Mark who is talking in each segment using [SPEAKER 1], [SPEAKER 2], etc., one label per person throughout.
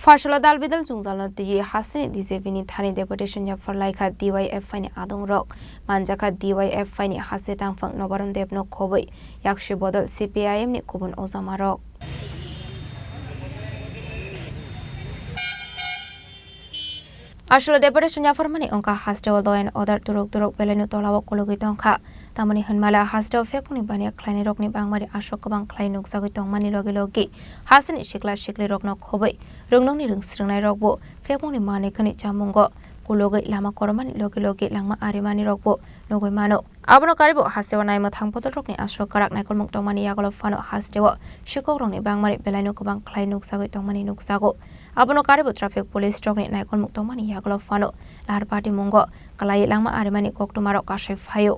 [SPEAKER 1] Farshala dalbidal jungzalno diye hasini DJP-ni thani deputation ya farlaika DYF ni adong rok manjaka DYF ni hase tangfang nobaram debno khoboi yakshi bodal CPIM ni kubun ozama rok Ashula deputation ya farmani ongka haste law and order turuk belenu tolawo kologi tongkha tamani hanmala haste fekuni bania kleini rokni bangmari ashok kabang klai nuksagoi tongmani logi hasini shikli rokno khoboi rungnongni rungsringnai rokbo fekuni mani khani chamungo kulogi lama koromani logi langma arimani rokbo nogoi mano abono karibo haste wanai mathang potol rokni ashok karak naikol muk tongmani yagolo fano haste wo shikok rokni bangmari belainu kabang klai nuksagoi tongmani nuksago abono karibo traffic police rokni naikol muk tongmani yagolo fano lahar party mungo kalai langma arimani koktumaro kashe phayo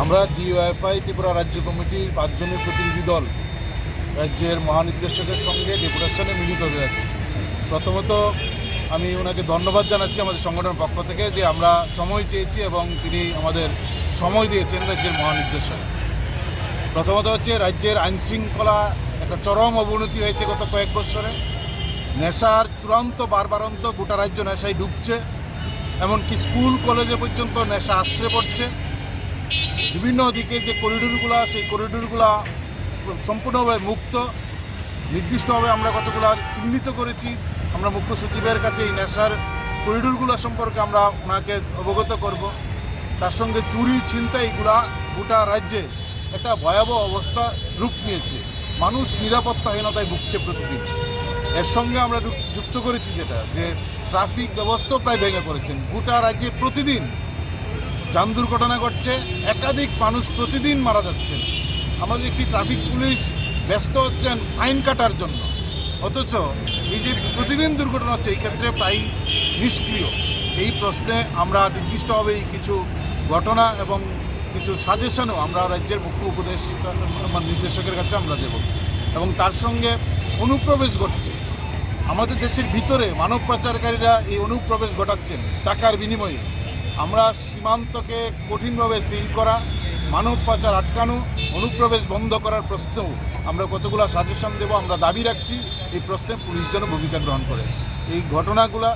[SPEAKER 2] আমরা DOFI Tripura রাজ্য কমিটির 5 জনের প্রতিনিধি দল রাজ্যের মহানির্দেশকের সঙ্গে ডেপুটেশনে মিলিত হয়েছি। প্রথমত আমি ওনাকে ধন্যবাদ জানাচ্ছি আমাদের সংগঠনের পক্ষ থেকে যে আমরা সময় চেয়েছি এবং তিনি আমাদের সময় দিয়েছেন রাজ্যের মহানির্দেশক। প্রথমত হচ্ছে রাজ্যের আইন শৃঙ্খলা একটা চরম অবনতি হয়েছে গত কয়েক বছরে। নেশার চূড়ান্ত বারবারন্ত গোটা রাজ্য নেশায় ডুবছে, এমনকি স্কুল কলেজে পর্যন্ত নেশা আশ্রে পড়ছে। বিভিন্ন দিকে যে করিডোরগুলো সেই করিডোরগুলো সম্পূর্ণভাবে মুক্ত। নির্দিষ্টভাবে আমরা কতগুলো চিহ্নিত করেছি। আমরা মুখ্য সচিবের কাছে এই নেশার করিডোরগুলো সম্পর্কে আমরা ওনাকে অবগত করব। তার সঙ্গে চুরি ছিনতাইগুলা গোটা রাজ্যে একটা ভয়াবহ অবস্থা রূপ নিয়েছে। মানুষ নিরাপত্তাহীনতায় ভুগছে প্রতিদিন। এর সঙ্গে আমরা যুক্ত করেছি যেটা যে ট্রাফিক ব্যবস্থা প্রায় ভেঙে পড়েছেন। গোটা রাজ্যে প্রতিদিন যান দুর্ঘটনা ঘটছে, একাধিক মানুষ প্রতিদিন মারা যাচ্ছেন। আমরা দেখছি ট্রাফিক পুলিশ ব্যস্ত হচ্ছেন ফাইন কাটার জন্য, অথচ এই যে প্রতিদিন দুর্ঘটনা হচ্ছে এই ক্ষেত্রে প্রায় নিষ্ক্রিয়। এই প্রশ্নে আমরা নির্দিষ্টভাবে কিছু ঘটনা এবং কিছু সাজেশনও আমরা রাজ্যের মুখ্য নির্দেশকের কাছে আমরা দেব। এবং তার সঙ্গে অনুপ্রবেশ ঘটছে আমাদের দেশের ভিতরে, মানব পাচারকারীরা এই অনুপ্রবেশ ঘটাচ্ছেন টাকার বিনিময়ে। আমরা সীমান্তকে কঠিনভাবে সিল করা, মানব পাচার আটকানো, অনুপ্রবেশ বন্ধ করার প্রশ্নেও আমরা কতগুলো সাজেশন দেব। আমরা দাবি রাখছি এই প্রশ্নে পুলিশ যেন ভূমিকা গ্রহণ করে। এই ঘটনাগুলো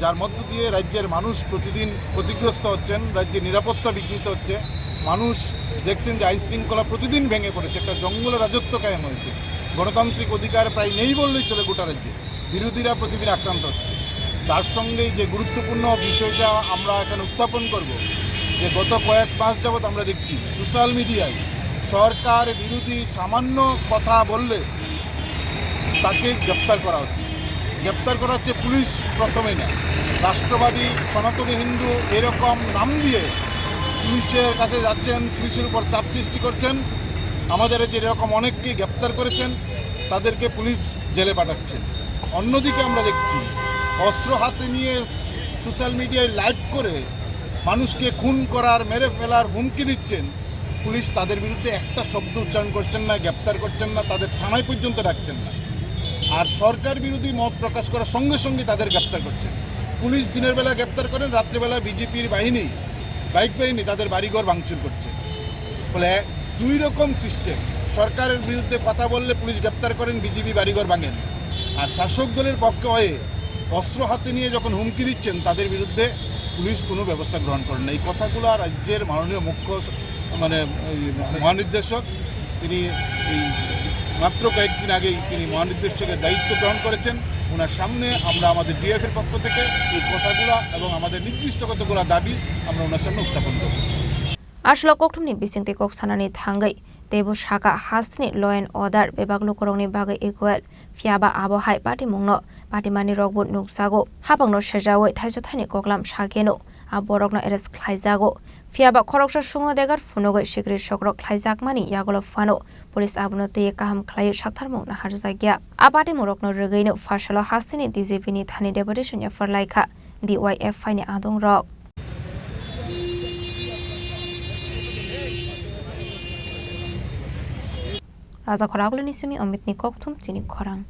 [SPEAKER 2] যার মধ্য দিয়ে রাজ্যের মানুষ প্রতিদিন ক্ষতিগ্রস্ত হচ্ছেন, রাজ্যের নিরাপত্তা বিঘ্নিত হচ্ছে। মানুষ দেখছেন যে আইন শৃঙ্খলা প্রতিদিন ভেঙে পড়েছে, একটা জঙ্গলের রাজত্ব কায়েম হয়েছে। গণতান্ত্রিক অধিকার প্রায় নেই বললেই চলে গোটা রাজ্যে। বিরোধীরা প্রতিদিন আক্রান্ত হচ্ছে। তার সঙ্গে যে গুরুত্বপূর্ণ বিষয়টা আমরা এখানে উত্থাপন করব যে গত কয়েক মাস যাবৎ আমরা দেখছি সোশ্যাল মিডিয়ায় সরকার বিরোধী সামান্য কথা বললে তাকে গ্রেপ্তার করা হচ্ছে। গ্রেপ্তার করা হচ্ছে পুলিশ প্রথমে না, রাষ্ট্রবাদী, সনাতনী হিন্দু এরকম নাম দিয়ে পুলিশের কাছে যাচ্ছেন, পুলিশের উপর চাপ সৃষ্টি করছেন। আমাদের যেরকম অনেককে গ্রেপ্তার করেছেন তাদেরকে পুলিশ জেলে পাঠাচ্ছেন। অন্যদিকে আমরা দেখছি অস্ত্র হাতে নিয়ে সোশ্যাল মিডিয়ায় লাইভ করে মানুষকে খুন করার, মেরে ফেলার হুমকি দিচ্ছেন। পুলিশ তাদের বিরুদ্ধে একটা শব্দ উচ্চারণ করছেন না, গ্রেপ্তার করছেন না, তাদের থানায় পর্যন্ত রাখছেন না। আর সরকার বিরোধী মত প্রকাশ করার সঙ্গে সঙ্গে তাদের গ্রেপ্তার করছেন। পুলিশ দিনের বেলা গ্রেপ্তার করেন, রাত্রেবেলা বিজেপির বাহিনী, বাইক বাহিনী তাদের বাড়িঘর ভাঙচুর করছে। ফলে দুই রকম সিস্টেম। সরকারের বিরুদ্ধে কথা বললে পুলিশ গ্রেপ্তার করেন, বিজেপি বাড়িঘর ভাঙেন। আর শাসক দলের পক্ষে হয়ে অস্ত্র হাতে নিয়ে যখন হুমকি দিচ্ছেন তাদের বিরুদ্ধে পুলিশ কোনো ব্যবস্থা গ্রহণ করেন না। এই কথাগুলো রাজ্যের মাননীয় মুখ্য মহানির্দেশক তিনি এই মাত্র কয়েকদিন আগেই তিনি মহানির্দেশকের দায়িত্ব গ্রহণ করেছেন। ওনার সামনে আমরা আমাদের ডিএফের পক্ষ থেকে এই কথাগুলো এবং আমাদের নির্দিষ্ট কতগুলো দাবি আমরা ওনার সামনে উত্থাপন করব।
[SPEAKER 1] Ashla koktumni bisingti kok sanani thangai Debu Shaka Hasni Law and Order Bebaglu Korongni Bagai Equal Fiaba Abo Hai Party Mungno Party Mani Rogbut Nuksago Hapangno Shajawe Tajatani Koklam Shageno Aborogno Eres Klaizago Fiaba Koroksha Shungo Degar Funogo Shigri Shokrok Klaizak Mani Yagolo Fano Police Abno Te Kaham Klai Shaktarmung Naharzagia Abati Morokno Regino Fashalo Hasini Dizipini Thani Deputation Yafarlaika DYF Fine Adong Rock Raza Koraglu Nisumi Omitni Koktum Tini Korang